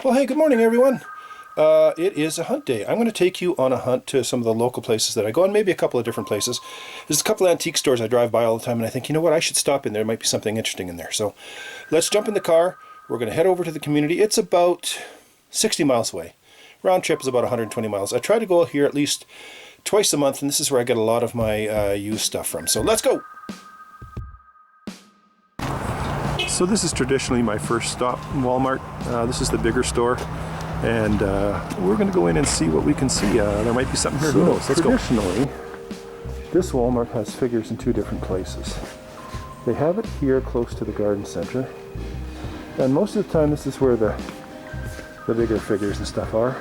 Well, hey, good morning, everyone. It is a hunt day. I'm going to take you on a hunt to some of the local places that I go, and maybe a couple of different places. There's a couple of antique stores I drive by all the time, and I think, you know what, I should stop in there. There might be something interesting in there. So let's jump in the car. We're going to head over to the community. It's about 60 miles away. Round trip is about 120 miles. I try to go here at least twice a month, and this is where I get a lot of my used stuff from. So let's go! So this is traditionally my first stop in Walmart. This is the bigger store, and we're going to go in and see what we can see. There might be something here. Who knows? Let's go. Traditionally, this Walmart has figures in two different places. They have it here close to the garden center, and most of the time this is where the bigger figures and stuff are.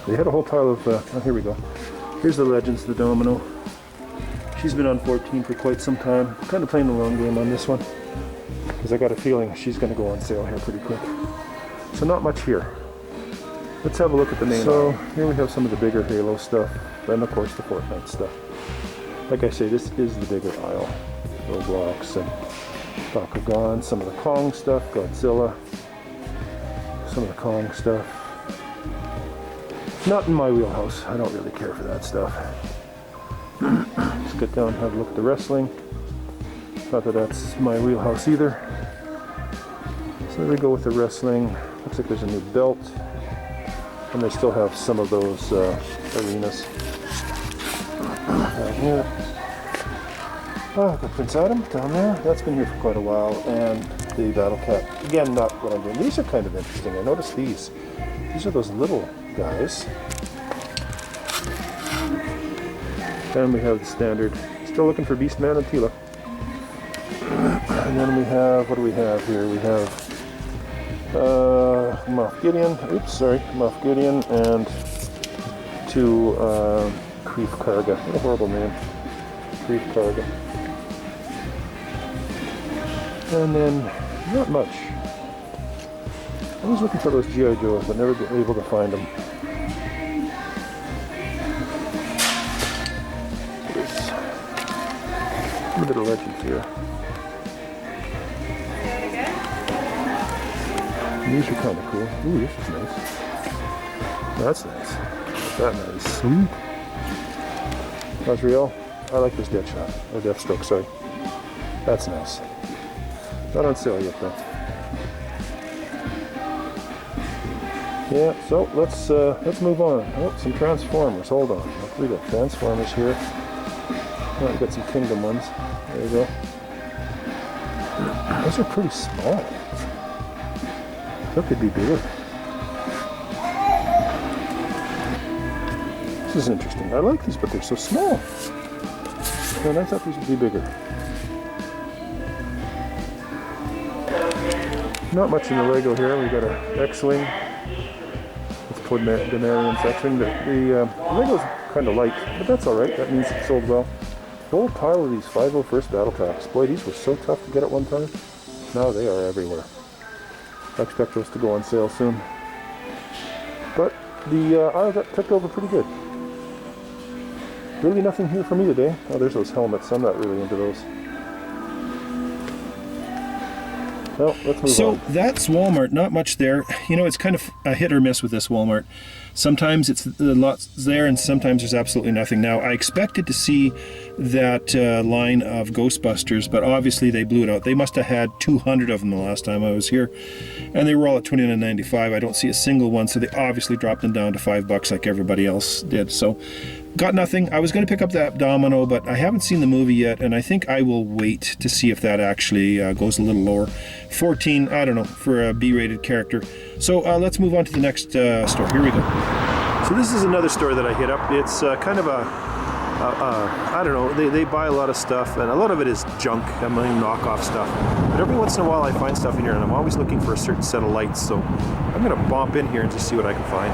They had a whole pile of, oh, here we go. Here's the Legends of the Domino. She's been on 14 for quite some time. I'm kind of playing the long game on this one, because I got a feeling she's going to go on sale here pretty quick. So not much here. Let's have a look at the main aisle. Here we have some of the bigger Halo stuff, and of course the Fortnite stuff. Like I say, this is the bigger aisle. Roblox and Bakugan, some of the Kong stuff, Godzilla, some of the Kong stuff. Not in my wheelhouse. I don't really care for that stuff. Let's get down and have a look at the wrestling. Not that that's my wheelhouse either. So there we go with the wrestling. Looks like there's a new belt. And they still have some of those arenas. Down here. Oh, got Prince Adam down there. That's been here for quite a while. And the Battle Cat. Again, not what I'm doing. These are kind of interesting. I noticed these. These are those little guys. Then we have the standard. Still looking for Beastman and Tila. And then we have, what do we have here? We have Moff Gideon. Oops, sorry. Moff Gideon and two Kreef Karga. What a horrible name. Kreef Karga. And then, not much. I was looking for those G.I. Joes, but never been able to find them. A bit of Legends here. These are kind of cool. Ooh, this is nice. That's nice. That nice. Azrael. I like this Deathshot. Or Deathstroke, sorry. That's nice. Not on sale yet, though. Yeah, so let's move on. Oh, some Transformers. Hold on. We got Transformers here. Oh, we got some Kingdom ones. There you go. Those are pretty small. That could be bigger. This is interesting. I like these, but they're so small. And I thought these would be bigger. Not much in the Lego here. We got a X-Wing. Let's put Denarian's X-Wing. The Lego's kind of light, but that's alright. That means it sold well. Whole pile of these 501st battle packs. Boy, these were so tough to get at one time. Now they are everywhere. I expect those to go on sale soon. But the aisle got picked over pretty good. Really nothing here for me today. Oh, there's those helmets. I'm not really into those. Well, let's move on. So that's Walmart. Not much there. You know, it's kind of a hit or miss with this Walmart. Sometimes it's lots there, and sometimes there's absolutely nothing. Now, I expected to see that line of Ghostbusters, but obviously they blew it out. They must have had 200 of them the last time I was here, and they were all at $29.95. I don't see a single one, so they obviously dropped them down to $5 like everybody else did. So, got nothing. I was going to pick up that Domino, but I haven't seen the movie yet, and I think I will wait to see if that actually goes a little lower. 14, I don't know, for a B-rated character. So let's move on to the next store. Here we go. So this is another store that I hit up. It's kind of a, I don't know, they buy a lot of stuff, and a lot of it is junk, I mean knockoff stuff. But every once in a while I find stuff in here, and I'm always looking for a certain set of lights, so I'm going to bump in here and just see what I can find.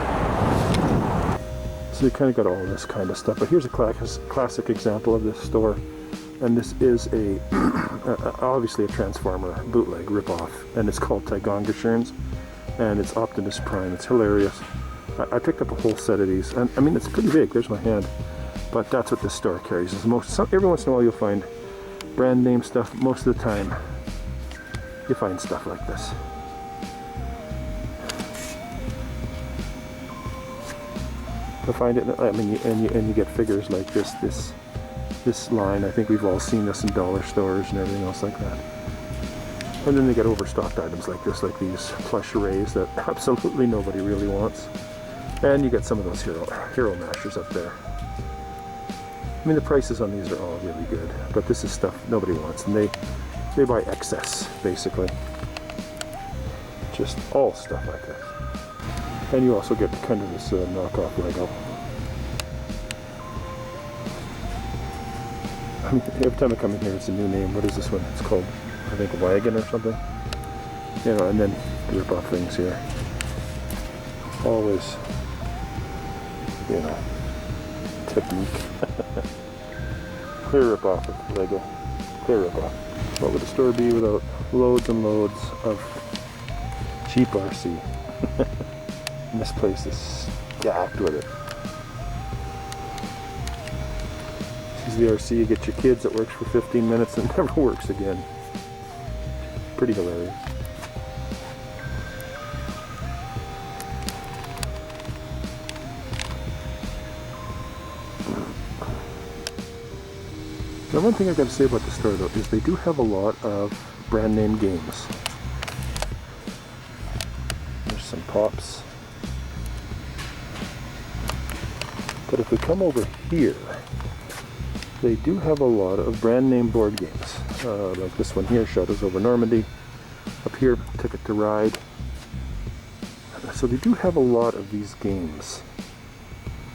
So you kind of got all this kind of stuff, but here's a classic example of this store. And this is obviously a Transformer bootleg ripoff, and it's called Tiganga Sherns, and it's Optimus Prime. It's hilarious. I picked up a whole set of these, and I mean it's pretty big. There's my hand, but that's what this store carries. Every once in a while you'll find brand name stuff. Most of the time, you find stuff like this. I find it, I mean, and you get figures like this line. I think we've all seen this in dollar stores and everything else like that. And then they get overstocked items like this, like these plush arrays that absolutely nobody really wants. And you get some of those hero mashers up there. I mean, the prices on these are all really good, but this is stuff nobody wants, and they buy excess, basically. Just all stuff like this. And you also get kind of this knockoff Lego. I mean, every time I come in here, it's a new name. What is this one? It's called, I think, Wagon or something. You know, and then the rip-off things here. Always, you know, technique. Clear rip-off of Lego. Clear rip-off. What would the store be without loads and loads of cheap RC? And this place is stacked with it. This is the RC you get your kids that works for 15 minutes and never works again. Pretty hilarious. Now, one thing I've got to say about the store, though, is they do have a lot of brand name games. There's some Pops. But if we come over here, they do have a lot of brand name board games. Like this one here, Shadows over Normandy. Up here, Ticket to Ride. So they do have a lot of these games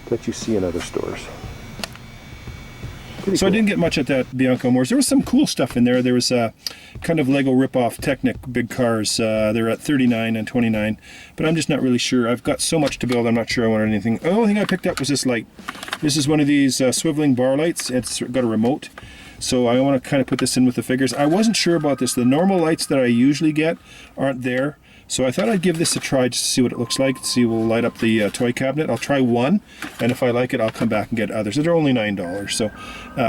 that you see in other stores. Pretty so cool. I didn't get much at that Bianco Motors. There was some cool stuff in there. There was kind of Lego rip-off Technic big cars. They're at $39 and $29, but I'm just not really sure. I've got so much to build, I'm not sure I wanted anything. The only thing I picked up was this light. This is one of these swiveling bar lights. It's got a remote, so I want to kind of put this in with the figures. I wasn't sure about this. The normal lights that I usually get aren't there. So I thought I'd give this a try just to see what it looks like. See, we'll light up the toy cabinet. I'll try one, and if I like it, I'll come back and get others. They're only $9, so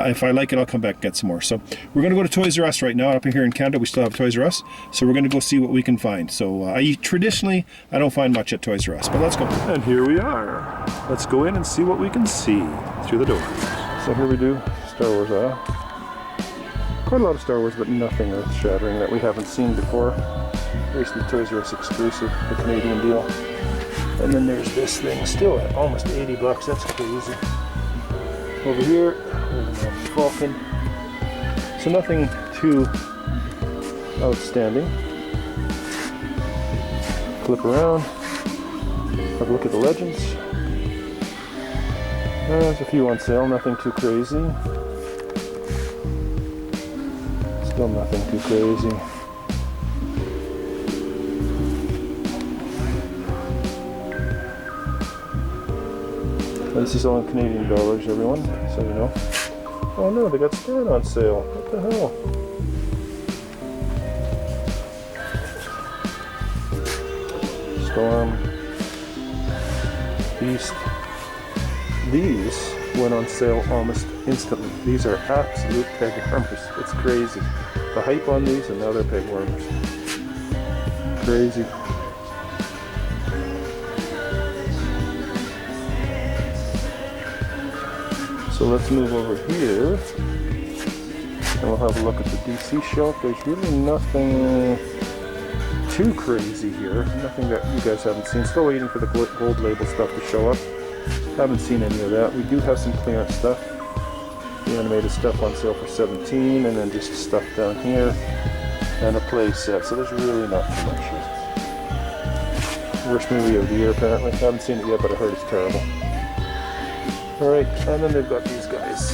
if I like it, I'll come back and get some more. So we're going to go to Toys R Us right now. Up here in Canada, we still have Toys R Us, so we're going to go see what we can find. So traditionally, I don't find much at Toys R Us, but let's go. And here we are. Let's go in and see what we can see through the door. So here we do, Star Wars aisle. Quite a lot of Star Wars, but nothing earth-shattering that we haven't seen before. Here's the Toys R Us exclusive, the Canadian deal. And then there's this thing, still at almost $80, that's crazy. Over here, there's a Falcon. So nothing too outstanding. Flip around, have a look at the Legends. There's a few on sale, nothing too crazy. Still nothing too crazy. This is all in Canadian dollars, everyone, so you know. Oh no, they got Stan on sale. What the hell? Storm. Beast. These went on sale almost instantly. These are absolute peg warmers. It's crazy. The hype on these, and now they're peg warmers. Crazy. So let's move over here, and we'll have a look at the DC shelf. There's really nothing too crazy here, nothing that you guys haven't seen. Still waiting for the gold label stuff to show up. Haven't seen any of that. We do have some clearance stuff. The animated stuff on sale for $17, and then just stuff down here, and a play set. So there's really not too much here. Worst movie of the year, apparently. Haven't seen it yet, but I heard it's terrible. Alright, and then they've got these guys.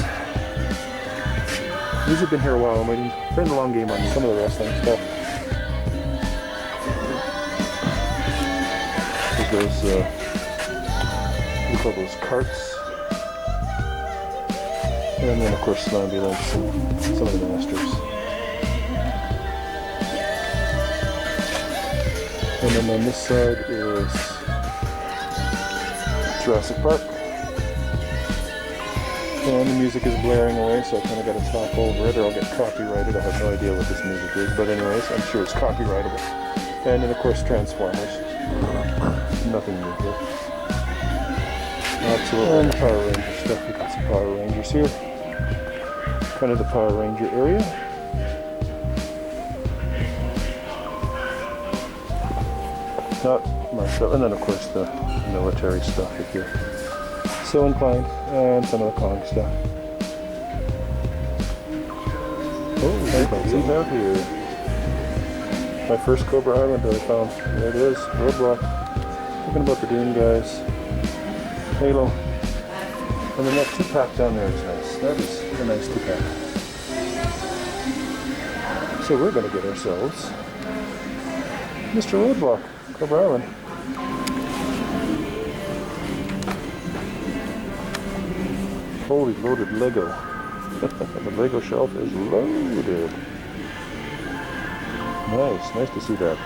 These have been here a while. I'm waiting. Playing the long game on some of the wrestling stuff. There's those, what do you call those, carts? And then, of course, Snambulance and some of the Masters. And then on this side is Jurassic Park. And the music is blaring away, so I kind of got to talk over it or I'll get copyrighted. I have no idea what this music is, but anyways, I'm sure it's copyrightable. And then of course Transformers. Nothing new here. Absolutely. And Power Ranger stuff. We got some Power Rangers here. Kind of the Power Ranger area. Not much, and then of course the military stuff here. So inclined, and some of the Kong stuff. Oh, what do we have here? My first Cobra Island that I found. There it is, Roadblock. Talking about the Dune guys. Halo. And then that 2-pack down there is nice. That is a nice 2-pack. So we're going to get ourselves Mr. Roadblock, Cobra Island. Fully loaded Lego. The Lego shelf is loaded. Nice to see that.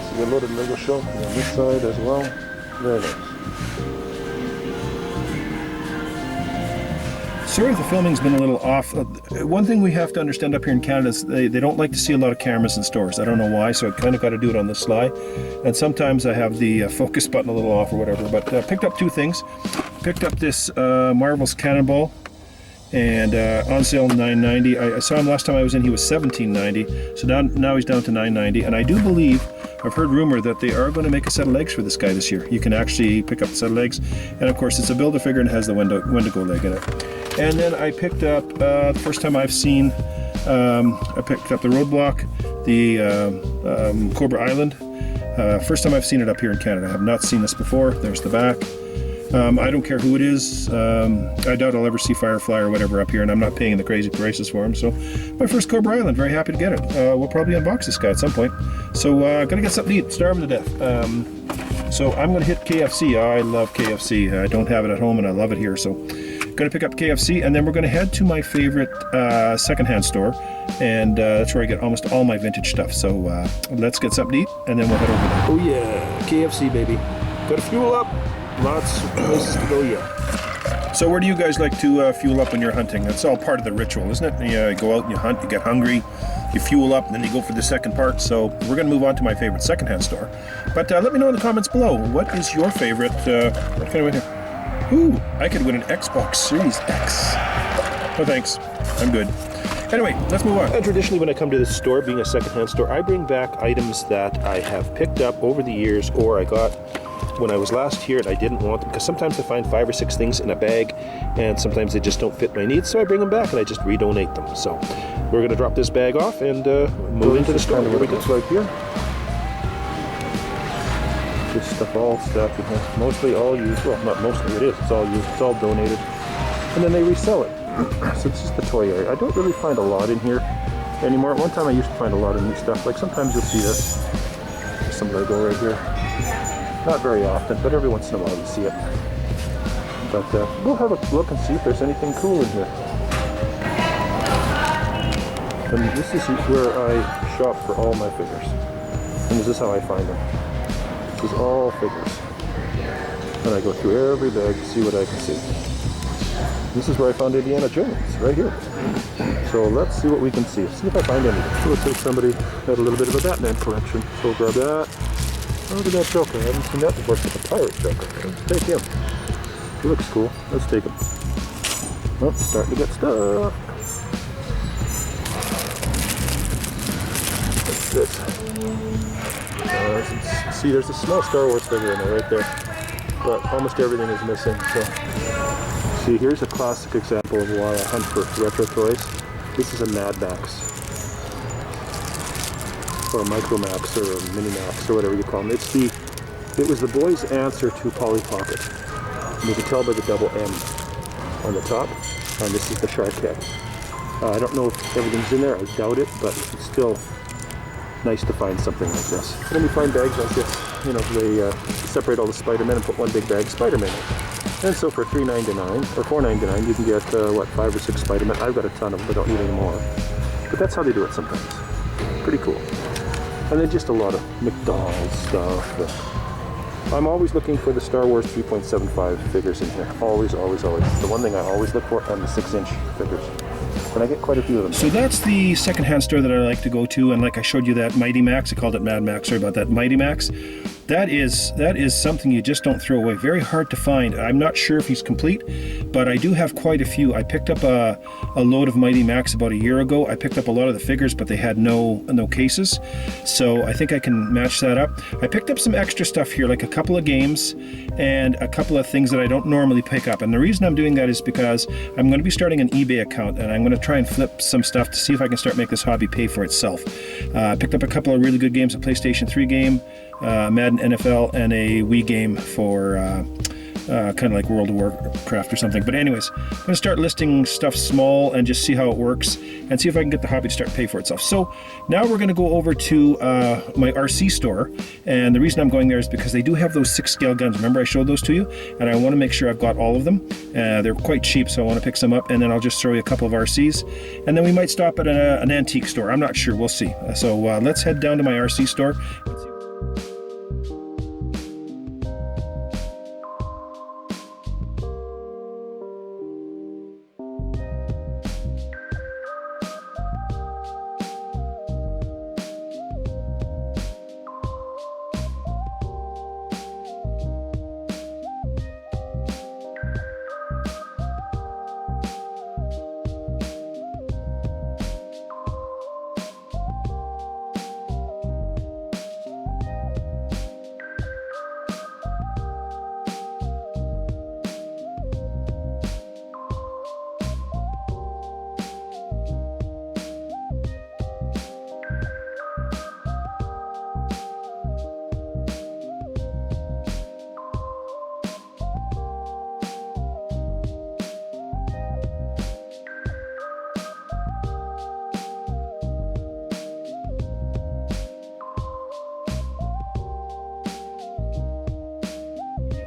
See the loaded Lego shelf on this side as well. Very nice. Sorry if the filming's been a little off. One thing we have to understand up here in Canada is they don't like to see a lot of cameras in stores. I don't know why, so I kind of got to do it on the sly. And sometimes I have the focus button a little off or whatever. But picked up 2 things. Picked up this Marvel's Cannonball, and on sale $9.90. I saw him last time I was in, he was $17.90. So now he's down to $9.90. And I do believe, I've heard rumor that they are going to make a set of legs for this guy this year. You can actually pick up a set of legs. And of course, it's a Build-A-Figure and has the Wendigo leg in it. And then I picked up, the first time I've seen, I picked up the Roadblock, the Cobra Island. First time I've seen it up here in Canada. I have not seen this before. There's the back. I don't care who it is. I doubt I'll ever see Firefly or whatever up here, and I'm not paying the crazy prices for him. So my first Cobra Island, very happy to get it. We'll probably unbox this guy at some point. So gonna get something to eat, starving to death. So I'm gonna hit KFC. I love KFC. I don't have it at home and I love it here. So gonna pick up KFC, and then we're gonna head to my favorite secondhand store, and that's where I get almost all my vintage stuff. So let's get something to eat, and then we'll head over there. Oh yeah, KFC baby. Gotta fuel up. Lots of places to go, yeah. So where do you guys like to fuel up when you're hunting? That's all part of the ritual, isn't it? You go out and you hunt, you get hungry, you fuel up, and then you go for the second part. So we're going to move on to my favorite secondhand store. But let me know in the comments below, what is your favorite, what can I win here? Ooh, I could win an Xbox Series X. No thanks, I'm good. Anyway, let's move on. Traditionally, when I come to this store, being a secondhand store, I bring back items that I have picked up over the years, or I got when I was last here and I didn't want them, because sometimes I find 5 or 6 things in a bag and sometimes they just don't fit my needs, so I bring them back and I just redonate them. So we're going to drop this bag off and move into the store. Kind of what it looks like here. This stuff all stacked in here. Mostly all used. Well, not mostly, it is. It's all used. It's all donated. And then they resell it. So it's just the toy area. I don't really find a lot in here anymore. At one time I used to find a lot of neat stuff. Like sometimes you'll see this. There's some Lego right here. Not very often, but every once in a while you see it. But we'll have a look and see if there's anything cool in here. And this is where I shop for all my figures. And this is how I find them. This is all figures. And I go through every bag to see what I can see. This is where I found Indiana Jones, right here. So let's see what we can see. See if I find anything. So looks like somebody had a little bit of a Batman collection. So we'll grab that. Oh, look at that Joker. I haven't seen that before. It's like a pirate Joker. Let's take him. He looks cool. Let's take him. Oh, starting to get stuff. What's this? See, there's a small Star Wars figure in there, right there. But almost everything is missing. So, see, here's a classic example of why I hunt for retro toys. This is a Mad Max. Or a Micromax or a Minimax or whatever you call them. It was the boys' answer to Polly Pocket. And you can tell by the double M on the top. And this is the shark head. I don't know if everything's in there. I doubt it, but it's still nice to find something like this. And then you find bags like this. You know, they separate all the Spider-Men and put one big bag of Spider-Man in. And so for $3.99 or $4.99, you can get, 5 or 6 Spider-Man. I've got a ton of them, but I don't need any more. But that's how they do it sometimes. Pretty cool. And then just a lot of McDonald's stuff, I'm always looking for the Star Wars 3.75 figures in here. Always, always, always. The one thing I always look for are the 6-inch figures. And I get quite a few of them. So that's the secondhand store that I like to go to, and like I showed you that Mighty Max, I called it Mad Max, sorry about that, Mighty Max. That is something you just don't throw away. Very hard to find. I'm not sure if he's complete, but I do have quite a few. I picked up a load of Mighty Max about a year ago. I picked up a lot of the figures, but they had no cases. So I think I can match that up. I picked up some extra stuff here, like a couple of games and a couple of things that I don't normally pick up. And the reason I'm doing that is because I'm going to be starting an eBay account, and I'm going to try and flip some stuff to see if I can start make this hobby pay for itself. I picked up a couple of really good games, a PlayStation 3 game, Madden NFL, and a Wii game for kind of like World of Warcraft or something. But anyways, I'm going to start listing stuff small and just see how it works and see if I can get the hobby to start pay for itself. So now we're going to go over to my RC store, and the reason I'm going there is because they do have those 6-scale guns. Remember I showed those to you, and I want to make sure I've got all of them. They're quite cheap, so I want to pick some up, and then I'll just throw you a couple of RCs, and then we might stop at an antique store. I'm not sure, we'll see. So let's head down to my RC store.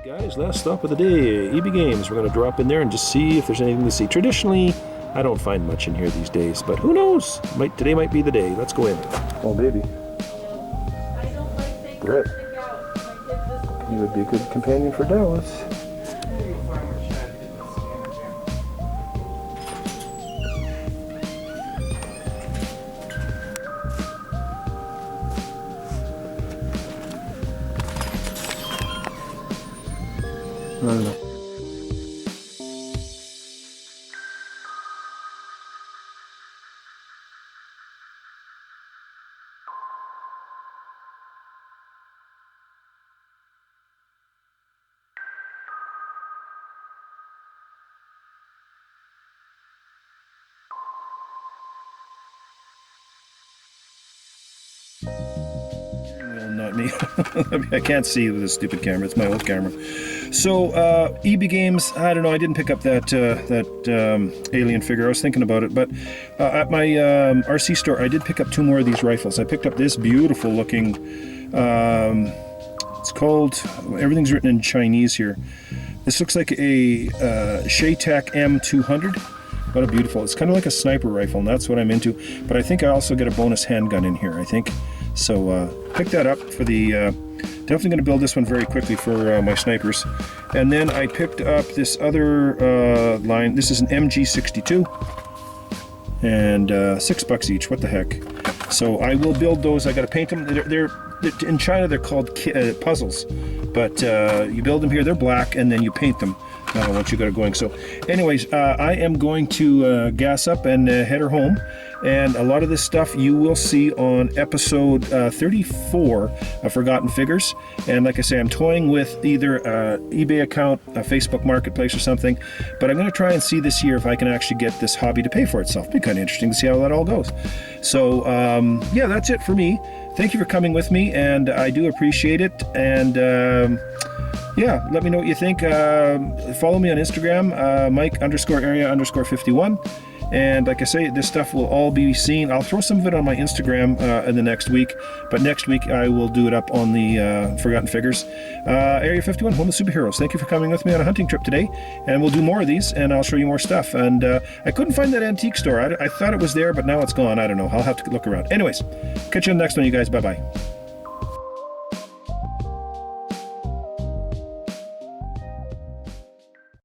Guys, last stop of the day, EB Games. We're going to drop in there and just see if there's anything to see. Traditionally, I don't find much in here these days, but who knows? Today might be the day. Let's go in. Oh, baby. Brett. You would be a good companion for Dallas. I don't know. Not me. I can't see with this stupid camera. It's my old camera. So EB Games, I don't know. I didn't pick up that alien figure. I was thinking about it, but at my RC store, I did pick up 2 more of these rifles. I picked up this beautiful looking. It's called. Everything's written in Chinese here. This looks like a Shaytac M200. What a beautiful. It's kind of like a sniper rifle, and that's what I'm into. But I think I also get a bonus handgun in here. I think. So pick that up for the, definitely going to build this one very quickly for my snipers. And then I picked up this other line. This is an MG62 and $6 each. What the heck? So I will build those. I got to paint them. They're in China they're called puzzles, but you build them here. They're black, and then you paint them once you got it going. So anyways, I am going to gas up and head her home. And a lot of this stuff you will see on episode 34 of Forgotten Figures. And like I say, I'm toying with either an eBay account, a Facebook Marketplace or something. But I'm going to try and see this year if I can actually get this hobby to pay for itself. It'll be kind of interesting to see how that all goes. So yeah, that's it for me. Thank you for coming with me, and I do appreciate it. And yeah, let me know what you think. Follow me on Instagram, Mike_area_51. And like I say, this stuff will all be seen. I'll throw some of it on my Instagram in the next week, but next week I will do it up on the Forgotten Figures. Area 51, home of superheroes. Thank you for coming with me on a hunting trip today, and we'll do more of these, and I'll show you more stuff. And I couldn't find that antique store. I thought it was there, but now it's gone. I don't know. I'll have to look around. Anyways, catch you on the next one, you guys. Bye-bye.